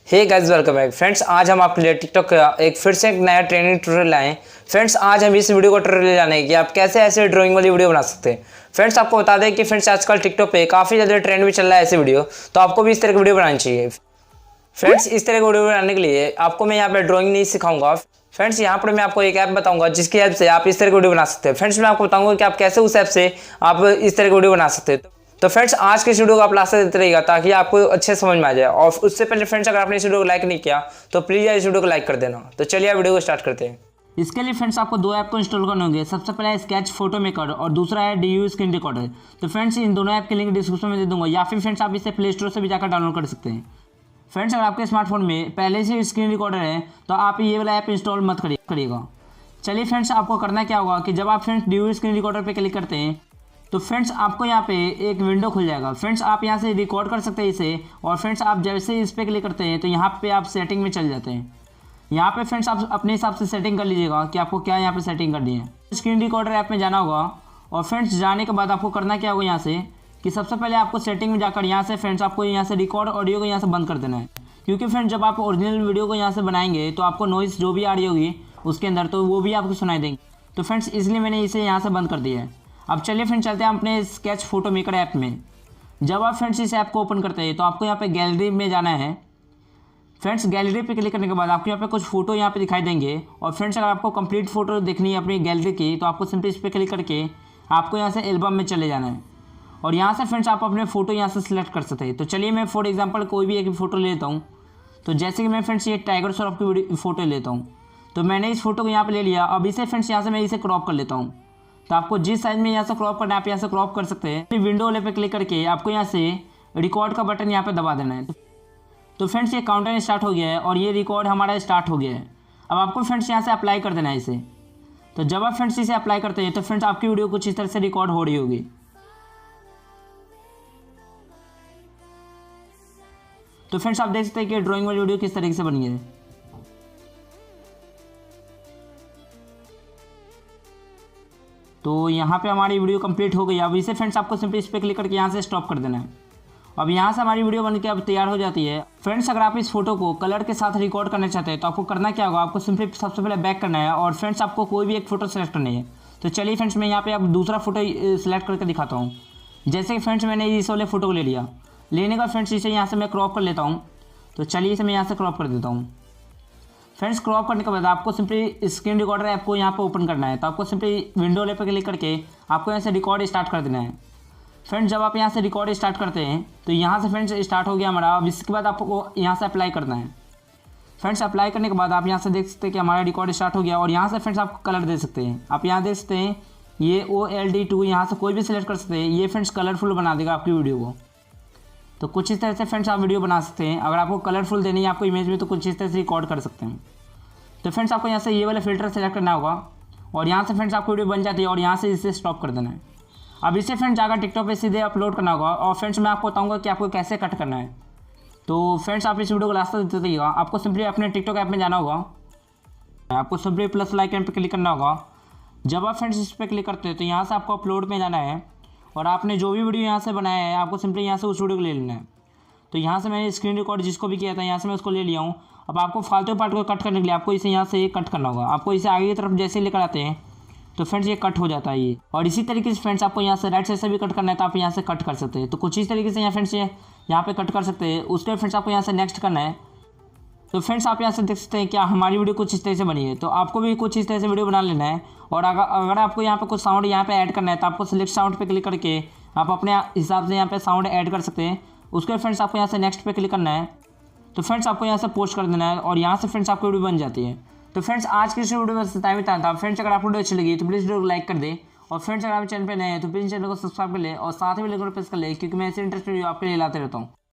हे guys, welcome back friends. आज हम आपके लिए टिकटॉक का एक फिर से एक नया ट्रेनिंग ट्यूटोरियल लाए हैं। फ्रेंड्स आज हम इस वीडियो को ट्यूटोरियल जाने कि आप कैसे ऐसे ड्राइंग वाली वीडियो बना सकते हैं। फ्रेंड्स आपको बता दें कि फ्रेंड्स आजकल टिकटॉक पे काफ़ी ज़्यादा ट्रेंड भी चल रहा है ऐसे वीडियो, तो आपको भी इस तरह की वीडियो बनानी चाहिए। फ्रेंड्स इस तरह की वीडियो बनाने के लिए आपको मैं यहाँ पे ड्राइंग नहीं सिखाऊंगा। फ्रेंड्स यहाँ पर मैं आपको एक ऐप बताऊंगा जिसकी हेल्प से आप इस तरह की वीडियो बना सकते हैं। फ्रेंड्स मैं आपको बताऊंगा कि आप कैसे उस ऐप से आप इस तरह की वीडियो बना सकते हैं। तो फ्रेंड्स आज के इस वीडियो को आप लास्ट तक देते रहिएगा ताकि आपको अच्छे समझ में आ जाए। और उससे पहले फ्रेंड्स अगर आपने इस वीडियो को लाइक नहीं किया तो प्लीज़ इस वीडियो को लाइक कर देना। तो चलिए वीडियो को स्टार्ट करते हैं। इसके लिए फ्रेंड्स आपको दो ऐप को इंस्टॉल करने होंगे। सबसे पहला है स्केच फोटो मेकर और दूसरा है DU स्क्रीन रिकॉर्डर। तो फ्रेंड्स इन दोनों ऐप के लिंक डिस्क्रिप्शन में दे दूंगा, या फिर फ्रेंड्स आप इसे प्ले स्टोर से भी जाकर डाउनलोड कर सकते हैं। फ्रेंड्स अगर आपके स्मार्टफोन में पहले से स्क्रीन रिकॉर्डर है तो आप ये वाला ऐप इंस्टॉल मत करिएगा। चलिए फ्रेंड्स आपको करना क्या होगा कि जब आप फ्रेंड्स DU स्क्रीन रिकॉर्डर पर क्लिक करते हैं तो फ्रेंड्स आपको यहाँ पे एक विंडो खुल जाएगा। फ्रेंड्स आप यहाँ से रिकॉर्ड कर सकते हैं इसे, और फ्रेंड्स आप जैसे इस पर क्लिक करते हैं तो यहाँ पे आप सेटिंग में चल जाते हैं। यहाँ पे फ्रेंड्स आप अपने हिसाब से सेटिंग कर लीजिएगा कि आपको क्या यहाँ पे सेटिंग करनी है। स्क्रीन रिकॉर्डर ऐप में जाना होगा, और फ्रेंड्स जाने के बाद आपको करना क्या होगा यहाँ से कि सबसे पहले आपको सेटिंग में जाकर यहाँ से फ्रेंड्स आपको यहाँ से रिकॉर्ड ऑडियो को यहाँ से बंद कर देना है। क्योंकि फ्रेंड्स जब आप ओरिजिनल वीडियो को यहाँ से बनाएंगे तो आपको नॉइस जो भी आ रही होगी उसके अंदर तो वो भी आपको सुनाई देंगे। तो फ्रेंड्स इसलिए मैंने इसे यहाँ से बंद कर दिया है। अब चलिए फ्रेंड्स चलते हैं अपने स्केच फोटो मेकर ऐप में। जब आप फ्रेंड्स इस ऐप को ओपन करते हैं तो आपको यहाँ पे गैलरी में जाना है। फ्रेंड्स गैलरी पे क्लिक करने के बाद आपको यहाँ पे कुछ फोटो यहाँ पे दिखाई देंगे, और फ्रेंड्स अगर आपको कंप्लीट फोटो देखनी है अपनी गैलरी की तो आपको सिंपली इस पर क्लिक करके आपको यहाँ से एल्बम में चले जाना है, और यहाँ से फ्रेंड्स आप अपने फ़ोटो यहाँ से सिलेक्ट कर सकते हैं। तो चलिए मैं फॉर एग्जाम्पल कोई भी एक फ़ोटो लेता हूँ। तो जैसे कि मैं फ्रेंड्स ये टाइगर श्रॉफ की फ़ोटो लेता हूँ, तो मैंने इस फोटो को यहाँ पर ले लिया। अब इसे फ्रेंड्स यहाँ से मैं इसे क्रॉप कर लेता हूँ। तो आपको जिस साइज में यहाँ से क्रॉप करना है आप यहाँ से क्रॉप कर सकते हैं। विंडो वाले पे क्लिक करके आपको यहाँ से रिकॉर्ड का बटन यहाँ पे दबा देना है। तो फ्रेंड्स ये काउंटर स्टार्ट हो गया है और ये रिकॉर्ड हमारा स्टार्ट हो गया है। अब आपको फ्रेंड्स यहाँ से अप्लाई कर देना है इसे। तो जब आप फ्रेंड्स इसे अप्लाई करते हैं तो फ्रेंड्स आपकी वीडियो कुछ इस तरह से रिकॉर्ड हो रही होगी। तो फ्रेंड्स आप देख सकते हैं कि ड्राइंग वाली वीडियो किस तरीके से बनी है। तो यहाँ पे हमारी वीडियो कंप्लीट हो गई। अब इसे फ्रेंड्स आपको सिंपली इस पर क्लिक करके यहाँ से स्टॉप कर देना है। अब यहाँ से हमारी वीडियो बनके अब तैयार हो जाती है। फ्रेंड्स अगर आप इस फोटो को कलर के साथ रिकॉर्ड करना चाहते हैं तो आपको करना क्या होगा, आपको सिंपली सबसे पहले बैक करना है, और फ्रेंड्स आपको कोई भी एक फ़ोटो सेलेक्ट करनी है। तो चलिए फ्रेंड्स मैं यहाँ पे अब दूसरा फोटो सेलेक्ट करके दिखाता हूँ। जैसे कि फ्रेंड्स मैंने इस वाले फोटो को ले लिया। लेने का फ्रेंड्स इसे यहाँ से मैं क्रॉप कर लेता हूँ। तो चलिए इसे मैं यहाँ से क्रॉप कर देता हूँ। फ्रेंड्स क्रॉप करने के बाद आपको सिंपली स्क्रीन रिकॉर्डर ऐप को यहाँ पे ओपन करना है। तो आपको सिंपली विंडो वाले पे क्लिक करके आपको यहाँ से रिकॉर्ड स्टार्ट कर देना है। फ्रेंड्स जब आप यहाँ से रिकॉर्ड स्टार्ट करते हैं तो यहाँ से फ्रेंड्स स्टार्ट हो गया हमारा। अब इसके बाद आपको यहाँ से अप्लाई करना है। फ्रेंड्स अप्लाई करने के बाद आप यहाँ से देख सकते हैं कि हमारा रिकॉर्ड स्टार्ट हो गया, और यहाँ से फ्रेंड्स आप कलर दे सकते हैं। आप यहाँ देख सकते हैं ये OLD2 यहाँ से कोई भी सिलेक्ट कर सकते हैं। ये फ्रेंड्स कलरफुल बना देगा आपकी वीडियो को। तो कुछ इस तरह से फ्रेंड्स आप वीडियो बना सकते हैं। अगर आपको कलरफुल देनी है आपको इमेज में तो कुछ इस तरह से रिकॉर्ड कर सकते हैं। तो फ्रेंड्स आपको यहाँ से ये वाला फिल्टर सेलेक्ट करना होगा, और यहाँ से फ्रेंड्स आपको वीडियो बन जाती है, और यहाँ से इसे स्टॉप कर देना है। अब इसे फ्रेंड्स जाकर टिकटॉक पे सीधे अपलोड करना होगा, और फ्रेंड्स मैं आपको बताऊंगा कि आपको कैसे कट करना है। तो फ्रेंड्स आप इस वीडियो को लास्ट तक देते रहिएगा। आपको सिंपली अपने टिकटॉक ऐप में जाना होगा। आपको सिंपली प्लस आइकन पे क्लिक करना होगा। जब आप फ्रेंड्स इस पर क्लिक करते हैं तो यहाँ से आपको अपलोड में जाना है, और आपने जो भी वीडियो यहाँ से बनाया है आपको सिंपली यहाँ से उस वीडियो को ले लेना है। तो यहाँ से मैंने स्क्रीन रिकॉर्ड जिसको भी किया था यहाँ से मैं उसको ले लिया हूँ। अब आपको फालतू पार्ट को कट करने के लिए आपको इसे यहाँ से कट करना होगा। आपको इसे आगे की तरफ जैसे लेकर आते हैं तो फ्रेंड्स ये कट हो जाता है ये। और इसी तरीके से फ्रेंड्स आपको यहाँ से राइट साइड से भी कट करना है तो आप यहाँ से कट कर सकते हैं। तो कुछ इस तरीके से यहाँ फ्रेंड्स ये यहाँ पे कट कर सकते हैं। उसके बाद फ्रेंड्स आपको यहाँ से नेक्स्ट करना है। तो फ्रेंड्स आप यहाँ से देख सकते हैं क्या हमारी वीडियो कुछ इस तरह से बनी है। तो आपको भी कुछ इस तरह से वीडियो बना लेना है। और अगर आपको यहाँ पे कुछ साउंड यहाँ पे ऐड करना है तो आपको सिलेक्ट साउंड पे क्लिक करके आप अपने हिसाब से यहाँ पे साउंड ऐड कर सकते हैं। उसके बाद फ्रेंड्स आपको यहाँ से नेक्स्ट पे क्लिक करना है। तो फ्रेंड्स आपको यहाँ से पोस्ट कर देना है, और यहाँ से फ्रेंड्स आपकी वीडियो बन जाती है। तो फ्रेंड्स आज की इस वीडियो में बताया था। फ्रेंड्स अगर आपको वीडियो अच्छी लगी तो प्लीज़ वीडियो को लाइक कर दे, और फ्रेंड्स अगर आप चैनल पे नए हैं तो प्लीज़ चैनल को सब्सक्राइब कर ले, और साथ ही बेल आइकन प्रेस कर ले, क्योंकि मैं ऐसे इंटरेस्टेड वीडियो आपके लिए लाते रहता हूँ।